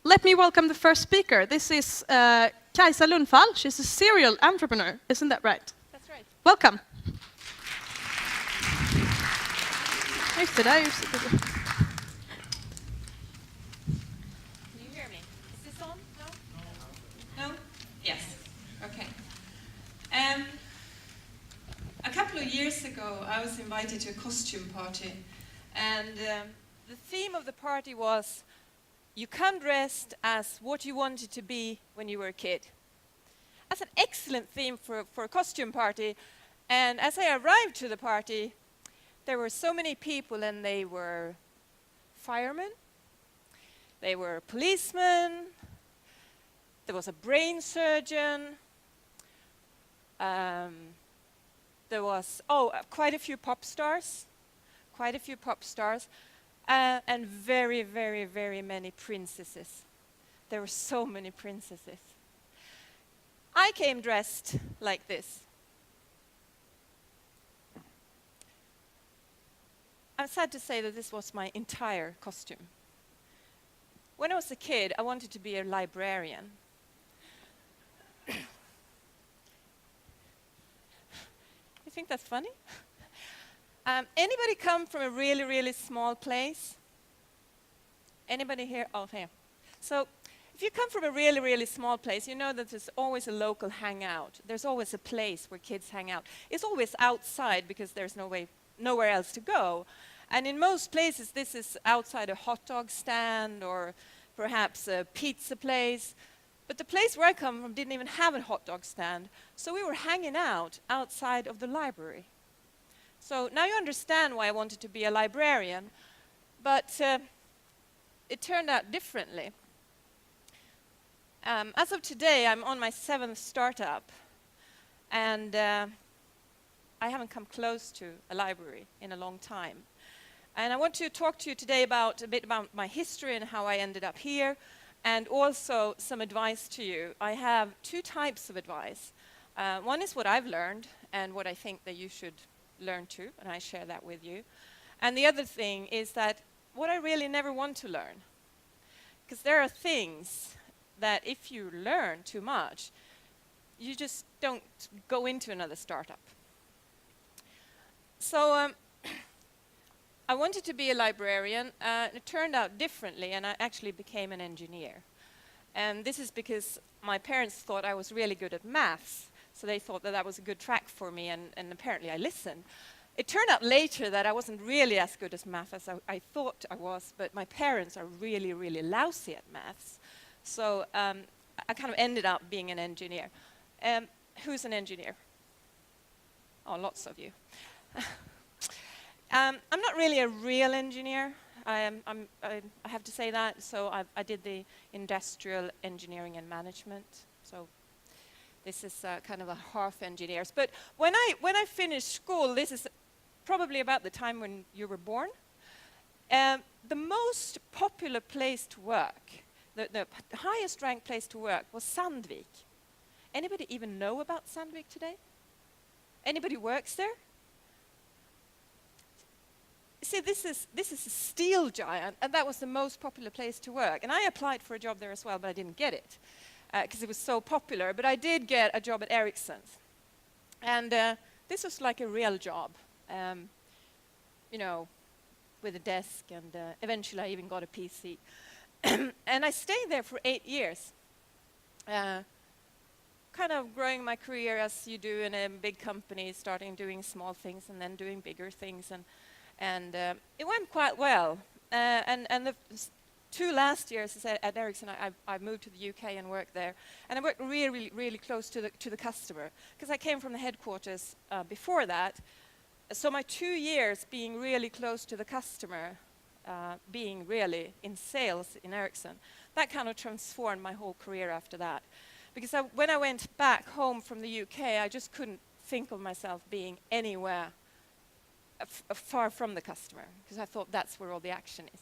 Let me welcome the first speaker. This is Kajsa Lundfall. She's a serial entrepreneur. Isn't that right? That's right. Welcome. Can you hear me? Is this on? No? No? Yes. Okay. A couple of years ago, I was invited to a costume party, and the theme of the party was, you come dressed as what you wanted to be when you were a kid. That's an excellent theme for a costume party, and as I arrived to the party, there were so many people, and they were firemen, they were policemen, there was a brain surgeon, there was, quite a few pop stars, and very, very, very many princesses. There were so many princesses. I came dressed like this. I'm sad to say that this was my entire costume. When I was a kid, I wanted to be a librarian. You think that's funny? Anybody come from a really, really small place? Anybody here? Oh, here. So, if you come from a really, really small place, you know that there's always a local hangout. There's always a place where kids hang out. It's always outside because there's nowhere else to go. And in most places, this is outside a hot dog stand or perhaps a pizza place. But the place where I come from didn't even have a hot dog stand. So we were hanging out outside of the library. So now you understand why I wanted to be a librarian. But it turned out differently. As of today, I'm on my 7th startup. And I haven't come close to a library in a long time. And I want to talk to you today a bit about my history and how I ended up here, and also some advice to you. I have 2 types of advice. One is what I've learned and what I think that you should learn too, and I share that with you. And the other thing is that what I really never want to learn. Because there are things that if you learn too much, you just don't go into another startup. So I wanted to be a librarian, and it turned out differently, and I actually became an engineer. And this is because my parents thought I was really good at maths, so they thought that that was a good track for me, and apparently I listened. It turned out later that I wasn't really as good at math as I thought I was, but my parents are really, really lousy at maths. So I kind of ended up being an engineer. Who's an engineer? Oh, lots of you. I'm not really a real engineer. I have to say that. So I did the industrial engineering and management. So this is kind of a half engineers. But when I finished school, this is probably about the time when you were born. The most popular place to work, the highest ranked place to work was Sandvik. Anybody even know about Sandvik today? Anybody works there? See, this is a steel giant, and that was the most popular place to work. And I applied for a job there as well, but I didn't get it because it was so popular. But I did get a job at Ericsson. And this was like a real job, you know, with a desk, and eventually I even got a PC. And I stayed there for 8 years, kind of growing my career as you do in a big company, starting doing small things and then doing bigger things. And it went quite well. And the 2 last years at Ericsson, I moved to the UK and worked there. And I worked really, really close to the customer, because I came from the headquarters before that. So my 2 years being really close to the customer, being really in sales in Ericsson, that kind of transformed my whole career after that. Because when I went back home from the UK, I just couldn't think of myself being anywhere far from the customer, because I thought that's where all the action is.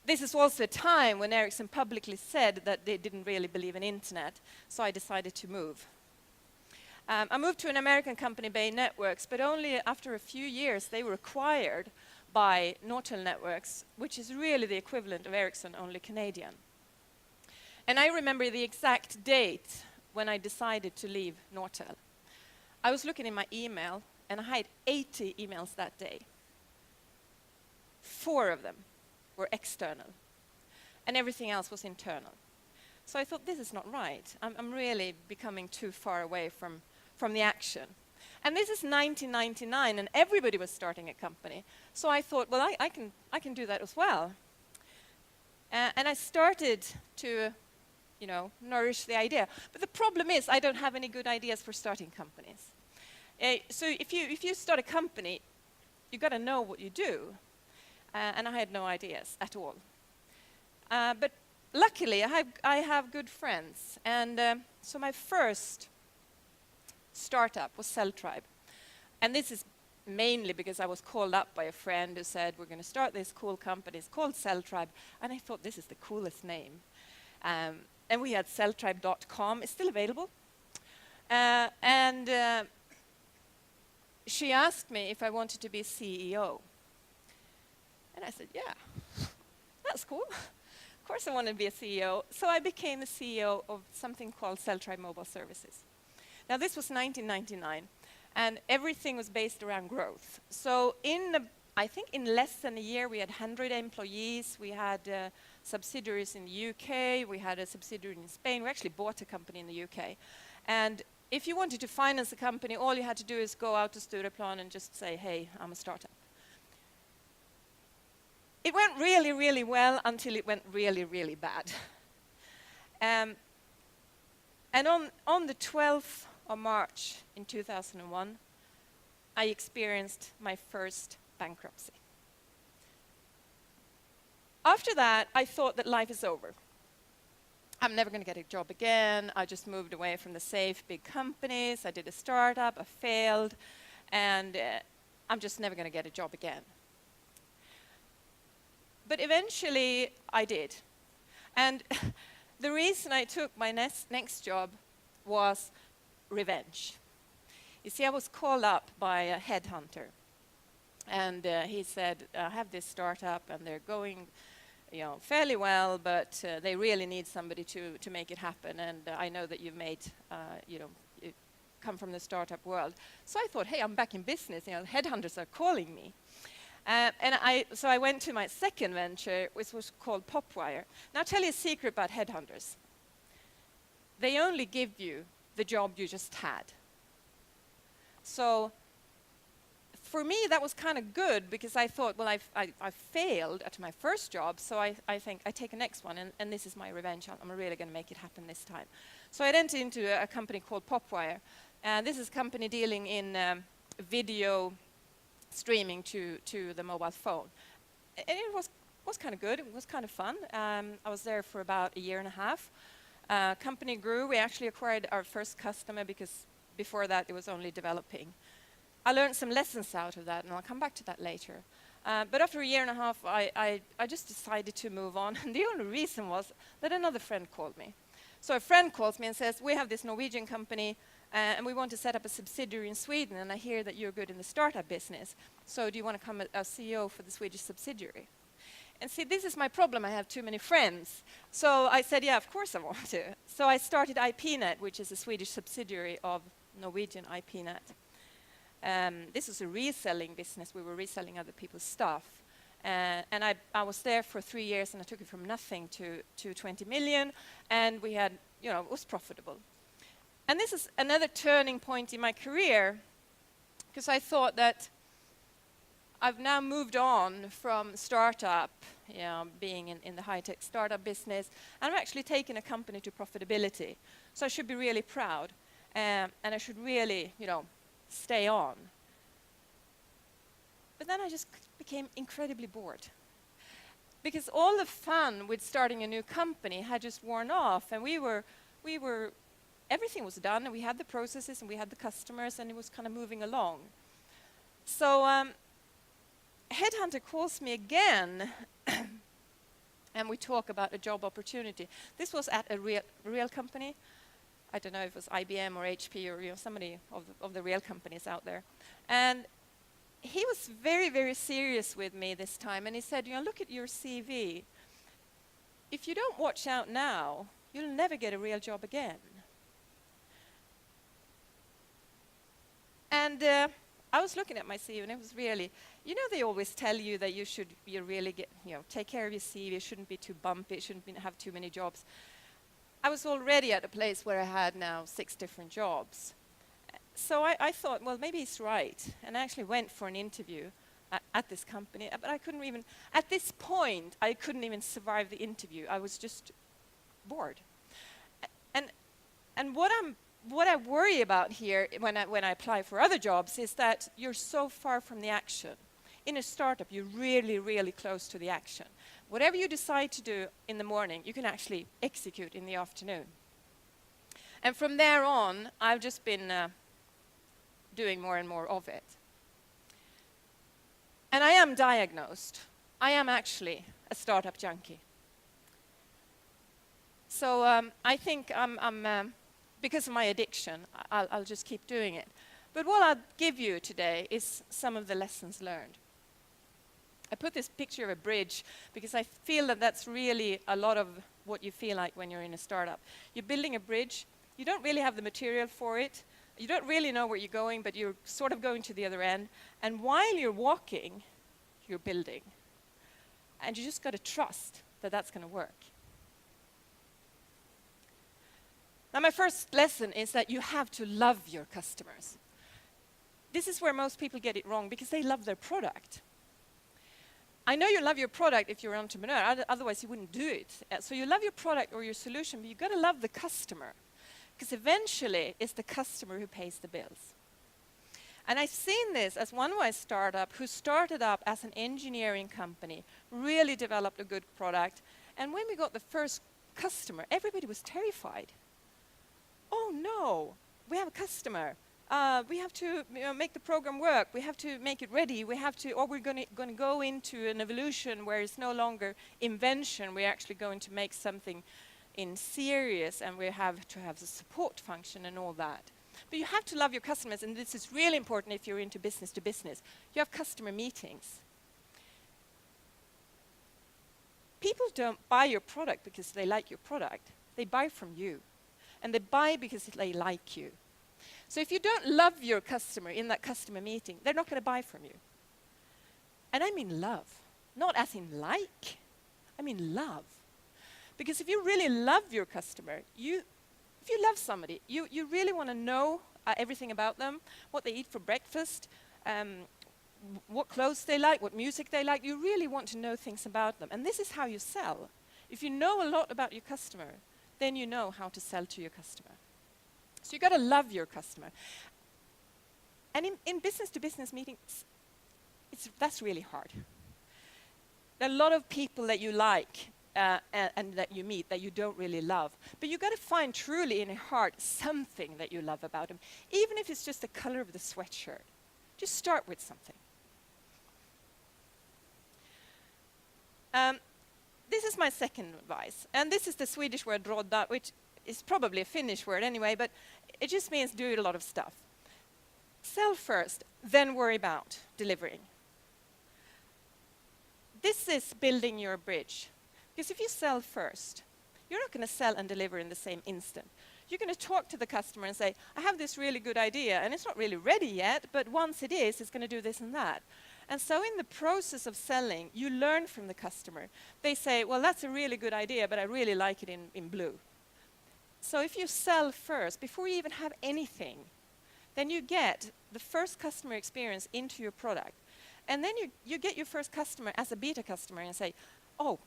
This is also a time when Ericsson publicly said that they didn't really believe in internet, so I decided to move. I moved to an American company, Bain Networks, but only after a few years they were acquired by Nortel Networks, which is really the equivalent of Ericsson, only Canadian. And I remember the exact date when I decided to leave Nortel. I was looking in my email, and I had 80 emails that day. 4 of them were external, and everything else was internal. So I thought, this is not right. I'm really becoming too far away from the action. And this is 1999, and everybody was starting a company. So I thought, well, I can do that as well. And I started to, nourish the idea. But the problem is, I don't have any good ideas for starting companies. So if you start a company, you got to know what you do. And I had no ideas at all. But luckily, I have good friends. And so my first startup was Celltribe. And this is mainly because I was called up by a friend who said, we're going to start this cool company. It's called Celltribe. And I thought, this is the coolest name. And we had Celltribe.com. It's still available. She asked me if I wanted to be CEO. And I said, yeah, that's cool. Of course I want to be a CEO. So I became the CEO of something called Celltribe Mobile Services. Now this was 1999, and everything was based around growth. So I think in less than a year we had 100 employees, we had subsidiaries in the UK, we had a subsidiary in Spain, we actually bought a company in the UK. And if you wanted to finance a company, all you had to do is go out to Stureplan and just say, hey, I'm a startup. It went really, really well until it went really, really bad. And on the 12th of March in 2001, I experienced my first bankruptcy. After that, I thought that life is over. I'm never going to get a job again. I just moved away from the safe big companies. I did a startup, I failed, and I'm just never going to get a job again. But eventually, I did. And the reason I took my next job was revenge. You see, I was called up by a headhunter. And he said, I have this startup, and they're going fairly well, but they really need somebody to make it happen. And I know that you've made, you come from the startup world. So I thought, hey, I'm back in business. Headhunters are calling me. So I went to my second venture, which was called Popwire. Now I'll tell you a secret about headhunters. They only give you the job you just had. So for me, that was kind of good, because I thought, well, I failed at my first job, so I think I take the next one, and this is my revenge. I'm really going to make it happen this time. So I entered into a company called Popwire. This is a company dealing in video streaming to the mobile phone. And it was kind of good. It was kind of fun. I was there for about a year and a half. Company grew. We actually acquired our first customer, because before that it was only developing. I learned some lessons out of that, and I'll come back to that later. But after a year and a half, I just decided to move on. And the only reason was that another friend called me. So a friend calls me and says, we have this Norwegian company, and we want to set up a subsidiary in Sweden, and I hear that you're good in the startup business. So do you want to come as CEO for the Swedish subsidiary? And see, this is my problem. I have too many friends. So I said, yeah, of course I want to. So I started IPNet, which is a Swedish subsidiary of Norwegian IPNet. This is a reselling business. We were reselling other people's stuff. And I was there for 3 years, and I took it from nothing to 20 million. And we had, it was profitable. And this is another turning point in my career, because I thought that I've now moved on from startup, being in the high-tech startup business, and I've actually taken a company to profitability. So I should be really proud, and I should really, stay on. But then I just became incredibly bored, because all the fun with starting a new company had just worn off, and everything was done, and we had the processes, and we had the customers, and it was kind of moving along. So headhunter calls me again, and we talk about a job opportunity. This was at a real company. I don't know if it was IBM or HP or somebody of the real companies out there. And he was very, very serious with me this time, and he said, look at your CV. If you don't watch out now, you'll never get a real job again. And I was looking at my CV, and it was really, you know, they always tell you that you really get, take care of your CV. It shouldn't be too bumpy. It shouldn't have too many jobs. I was already at a place where I had now 6 different jobs. So I thought, well, maybe he's right, and I actually went for an interview at this company, but I couldn't even, at this point, I couldn't even survive the interview. I was just bored. And what I worry about here when I apply for other jobs is that you're so far from the action. In a startup, you're really, really close to the action. Whatever you decide to do in the morning, you can actually execute in the afternoon. And from there on, I've just been doing more and more of it. And I am diagnosed. I am actually a startup junkie. So I think because of my addiction, I'll just keep doing it. But what I'll give you today is some of the lessons learned. I put this picture of a bridge because I feel that that's really a lot of what you feel like when you're in a startup. You're building a bridge. You don't really have the material for it. You don't really know where you're going, but you're sort of going to the other end. And while you're walking, you're building. And you just got to trust that that's going to work. Now, my first lesson is that you have to love your customers. This is where most people get it wrong because they love their product. I know you love your product if you're an entrepreneur, otherwise you wouldn't do it. So you love your product or your solution, but you've got to love the customer, because eventually it's the customer who pays the bills. And I've seen this as one of my startup who started up as an engineering company, really developed a good product, and when we got the first customer, everybody was terrified. Oh no, we have a customer. We have to make the program work. We have to make it ready. We have to, or we're going to go into an evolution where it's no longer invention. We're actually going to make something in serious, and we have to have the support function and all that. But you have to love your customers, and this is really important if you're into business to business. You have customer meetings. People don't buy your product because they like your product. They buy from you, and they buy because they like you. So if you don't love your customer in that customer meeting, they're not going to buy from you. And I mean love, not as in like, I mean love. Because if you really love your customer, if you love somebody, you really want to know everything about them, what they eat for breakfast, what clothes they like, what music they like. You really want to know things about them. And this is how you sell. If you know a lot about your customer, then you know how to sell to your customer. So you've got to love your customer. And in business-to-business meetings, that's really hard. There are a lot of people that you like and that you meet that you don't really love. But you've got to find truly in your heart something that you love about them, even if it's just the color of the sweatshirt. Just start with something. This is my second advice. And this is the Swedish word rådda, which is probably a Finnish word anyway, but it just means do a lot of stuff. Sell first, then worry about delivering. This is building your bridge. Because if you sell first, you're not going to sell and deliver in the same instant. You're going to talk to the customer and say, I have this really good idea, and it's not really ready yet, but once it is, it's going to do this and that. And so in the process of selling, you learn from the customer. They say, well, that's a really good idea, but I really like it in blue. So if you sell first, before you even have anything, then you get the first customer experience into your product. And then you get your first customer as a beta customer and say, oh,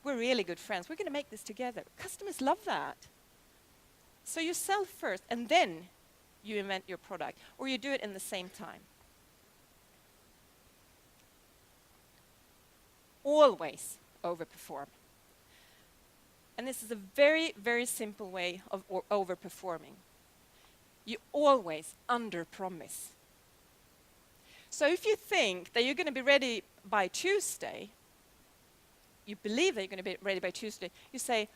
we're really good friends. We're going to make this together. Customers love that. So you sell first, and then you invent your product, or you do it in the same time. Always overperform. And this is a very, very simple way of overperforming. You always underpromise. So if you think that you're going to be ready by Tuesday, you believe that you're going to be ready by Tuesday, you say,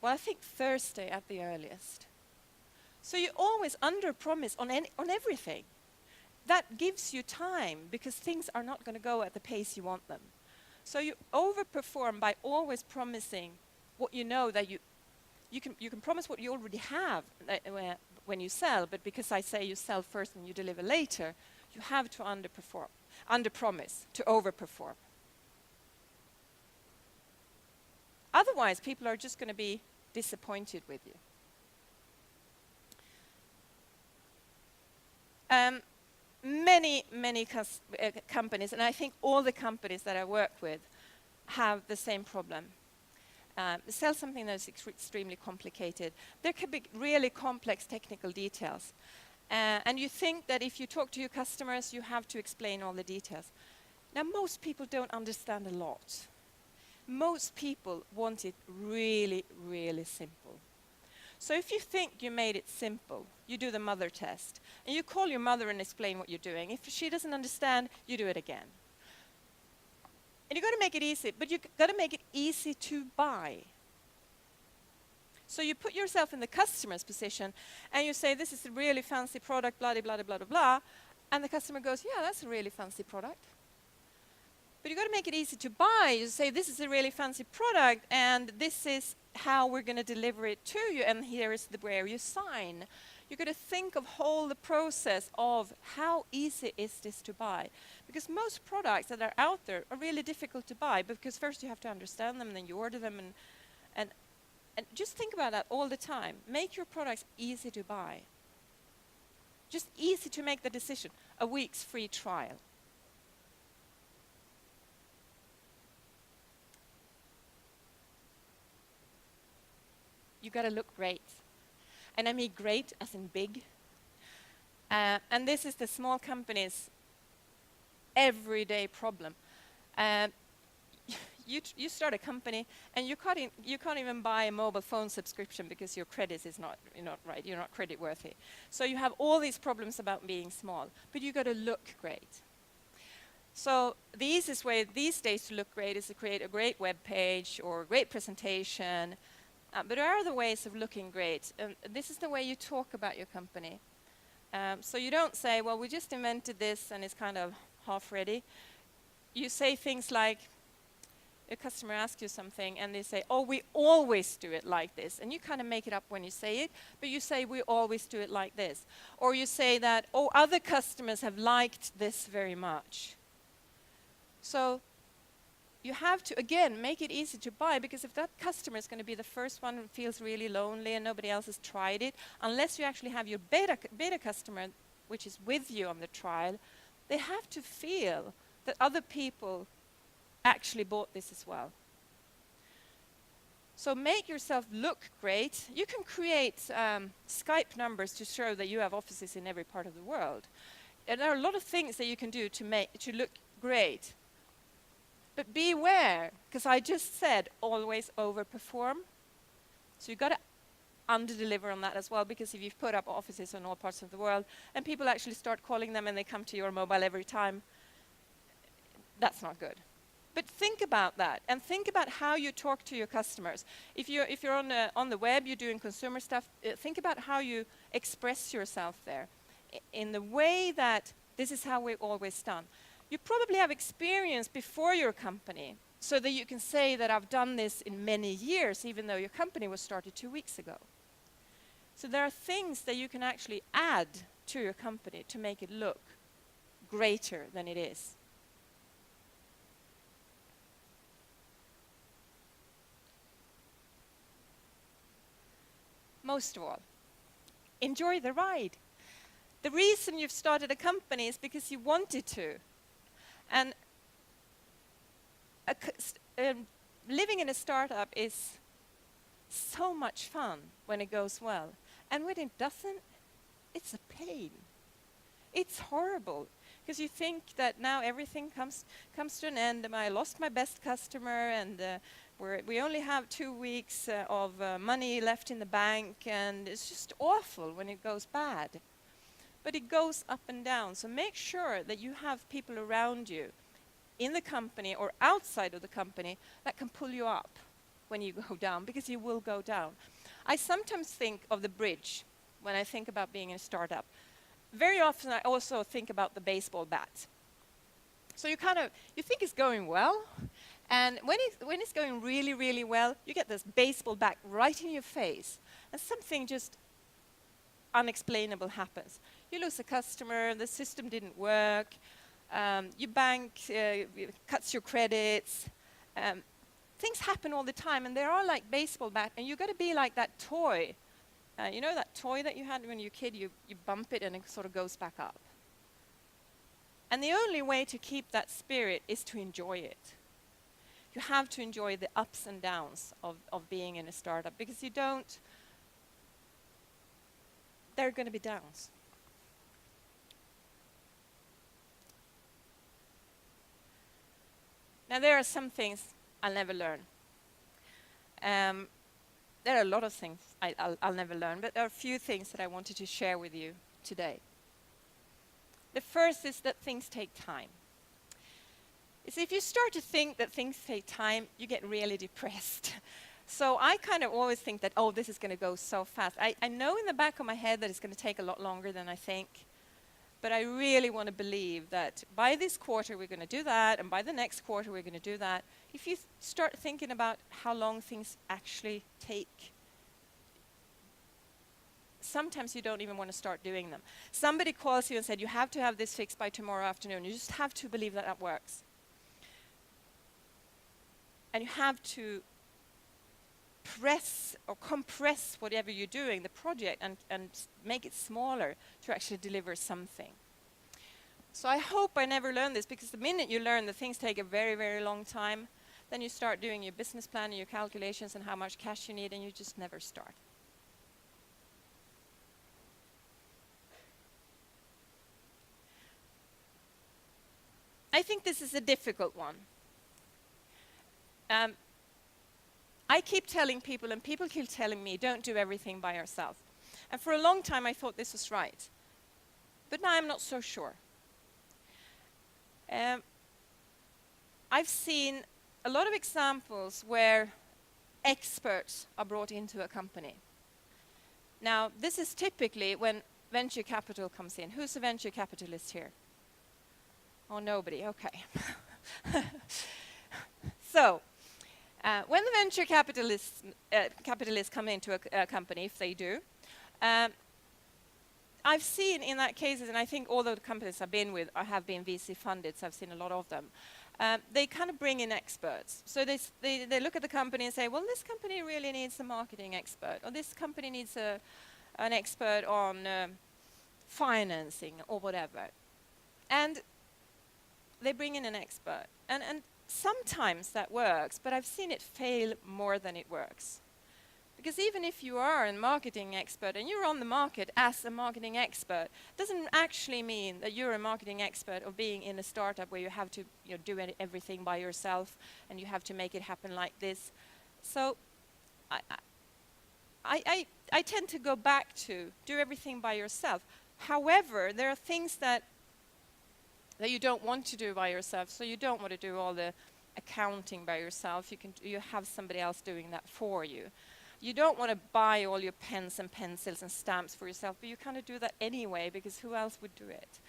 well, I think Thursday at the earliest. So you always underpromise on everything. That gives you time, because things are not going to go at the pace you want them. So you overperform by always promising what you know that you you can promise what you already have when you sell, but because I say you sell first and you deliver later, you have to under-promise, to overperform. Otherwise, people are just going to be disappointed with you. Many companies, and I think all the companies that I work with, have the same problem. Sell something that is extremely complicated. There can be really complex technical details. And you think that if you talk to your customers, you have to explain all the details. Now, most people don't understand a lot. Most people want it really, really simple. So if you think you made it simple, you do the mother test, and you call your mother and explain what you're doing. If she doesn't understand, you do it again. And you've got to make it easy, but you've got to make it easy to buy. So you put yourself in the customer's position, and you say, this is a really fancy product, blah, blah, blah, blah, blah, blah. And the customer goes, yeah, that's a really fancy product. But you've got to make it easy to buy. You say, this is a really fancy product, and this is how we're going to deliver it to you, and here is where you sign. You've got to think of the process of how easy is this to buy. Because most products that are out there are really difficult to buy, because first you have to understand them, and then you order them, and just think about that all the time. Make your products easy to buy. Just easy to make the decision. A week's free trial. You got to look great. And I mean great as in big. And this is the small companies' everyday problem. You start a company and you can't even buy a mobile phone subscription because your credit is not right. You're not credit worthy. So you have all these problems about being small, but you got to look great. So the easiest way these days to look great is to create a great web page or a great presentation. But there are other ways of looking great. This is the way you talk about your company. So you don't say, well, we just invented this and it's kind of half ready. You say things like, a customer asks you something and they say, oh, we always do it like this. And you kind of make it up when you say it, but you say, we always do it like this. Or you say that, oh, other customers have liked this very much. So you have to, again, make it easy to buy, because if that customer is going to be the first one who feels really lonely and nobody else has tried it, unless you actually have your beta customer, which is with you on the trial, they have to feel that other people actually bought this as well. So make yourself look great. You can create Skype numbers to show that you have offices in every part of the world. And there are a lot of things that you can do to look great. But beware, because I just said always overperform. So you've got to under-deliver on that as well, because if you've put up offices in all parts of the world and people actually start calling them and they come to your mobile every time, that's not good. But think about that, and think about how you talk to your customers. If you're on the web, you're doing consumer stuff, think about how you express yourself there in the way that this is how we've always done. You probably have experience before your company, so that you can say that I've done this in many years, even though your company was started 2 weeks ago. So there are things that you can actually add to your company to make it look greater than it is. Most of all, enjoy the ride. The reason you've started a company is because you wanted to. And living in a startup is so much fun when it goes well. And when it doesn't, it's a pain. It's horrible, because you think that now everything comes to an end, and I lost my best customer, and we only have 2 weeks of money left in the bank, and it's just awful when it goes bad. But it goes up and down, so make sure that you have people around you in the company or outside of the company that can pull you up when you go down, because you will go down. I sometimes think of the bridge when I think about being in a startup. Very often I also think about the baseball bat. So you think it's going well, And when it's going really, really well, you get this baseball bat right in your face, and something just unexplainable happens. You lose a customer, the system didn't work, your bank cuts your credits. Things happen all the time, and they are like baseball bat, and you've got to be like that toy. You know that toy that you had when you were a kid? You bump it and it sort of goes back up. And the only way to keep that spirit is to enjoy it. You have to enjoy the ups and downs of being in a startup, because you don't, there are going to be downs. Now there are some things I'll never learn. There are a lot of things I'll never learn, but there are a few things that I wanted to share with you today. The first is that things take time. If you start to think that things take time, you get really depressed. So I kind of always think that, oh, this is going to go so fast. I know in the back of my head that it's going to take a lot longer than I think, but I really want to believe that by this quarter we're going to do that, and by the next quarter we're going to do that. If you start thinking about how long things actually take, sometimes you don't even want to start doing them. Somebody calls you and said, you have to have this fixed by tomorrow afternoon. You just have to believe that that works. And you have to press or compress whatever you're doing, the project, and make it smaller to actually deliver something. So I hope I never learn this, because the minute you learn that things take a very, very long time, then you start doing your business plan and your calculations and how much cash you need, and you just never start. I think this is a difficult one. I keep telling people, and people keep telling me, don't do everything by yourself. And for a long time I thought this was right. But now I'm not so sure. I've seen a lot of examples where experts are brought into a company. Now, this is typically when venture capital comes in. Who's a venture capitalist here? Oh, nobody, okay. So, when the venture capitalists come into a company, if they do, I've seen in that cases, and I think all the companies I've been with have been VC funded, so I've seen a lot of them. They kind of bring in experts. So they look at the company and say, well, this company really needs a marketing expert, or this company needs an expert on financing or whatever. And they bring in an expert. And sometimes that works, but I've seen it fail more than it works. Because even if you are a marketing expert and you're on the market as a marketing expert, doesn't actually mean that you're a marketing expert of being in a startup where you have to do everything by yourself and you have to make it happen like this. So I tend to go back to do everything by yourself. However, there are things that you don't want to do by yourself, so you don't want to do all the accounting by yourself. You have somebody else doing that for you. You don't want to buy all your pens and pencils and stamps for yourself, but you kind of do that anyway, because who else would do it?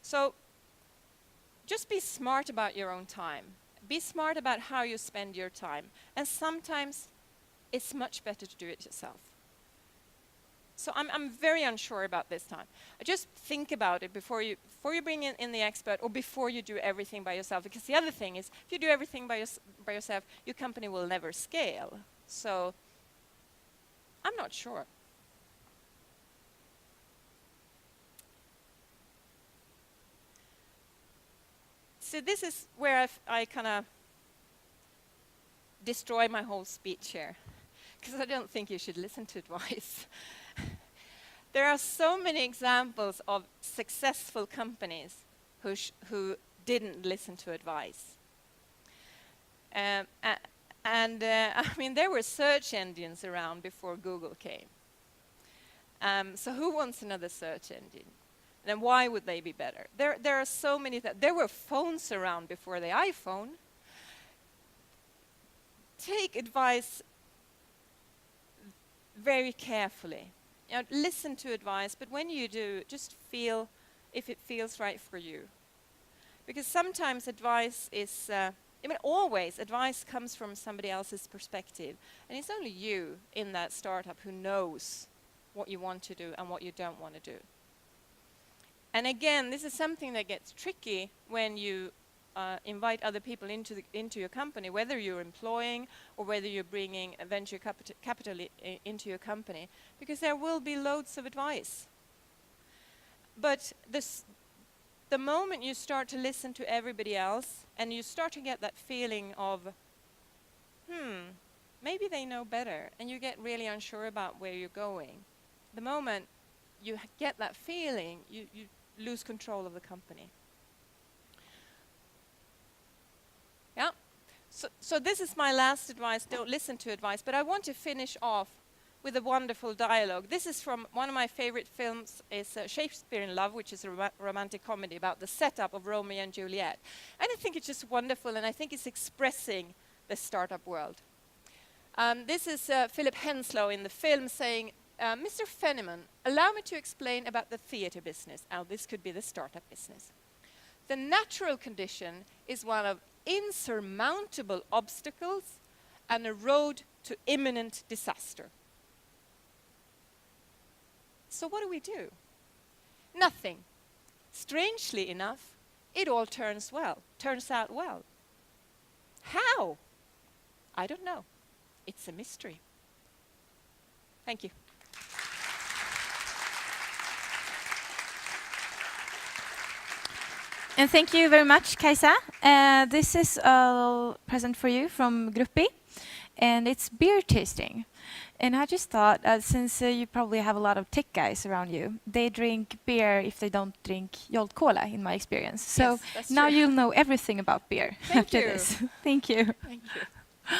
So just be smart about your own time. Be smart about how you spend your time. And sometimes it's much better to do it yourself. So I'm very unsure about this time. Just think about it before you bring in the expert, or before you do everything by yourself. Because the other thing is, if you do everything by yourself, your company will never scale. So I'm not sure. So this is where I kind of destroy my whole speech here, because I don't think you should listen to advice. There are so many examples of successful companies who didn't listen to advice. I mean, there were search engines around before Google came. So who wants another search engine? And why would they be better? There are so many. There were phones around before the iPhone. Take advice very carefully. Listen to advice, but when you do, just feel if it feels right for you. Because sometimes advice is I mean, always advice comes from somebody else's perspective, and it's only you in that startup who knows what you want to do and what you don't want to do. And again, this is something that gets tricky when you invite other people into your company, whether you're employing or whether you're bringing a venture capital into your company, because there will be loads of advice. But the moment you start to listen to everybody else and you start to get that feeling of, maybe they know better, and you get really unsure about where you're going, the moment you get that feeling, you lose control of the company. Yeah. So this is my last advice. Don't listen to advice. But I want to finish off with a wonderful dialogue. This is from one of my favorite films, is Shakespeare in Love, which is a romantic comedy about the setup of Romeo and Juliet. And I think it's just wonderful, and I think it's expressing the startup world. This is Philip Henslow in the film saying, Mr. Fenneman, allow me to explain about the theater business. Now, this could be the startup business. The natural condition is one of insurmountable obstacles and a road to imminent disaster. So what do? Nothing. Strangely enough, it all turns out well. How? I don't know. It's a mystery. Thank you. And thank you very much, Kajsa. This is a present for you from Gruppi, and it's beer tasting. And I just thought, since you probably have a lot of tech guys around you, they drink beer if they don't drink Jolt Cola, in my experience. So yes, now true. you'll know everything about beer after this. Thank you. Thank you.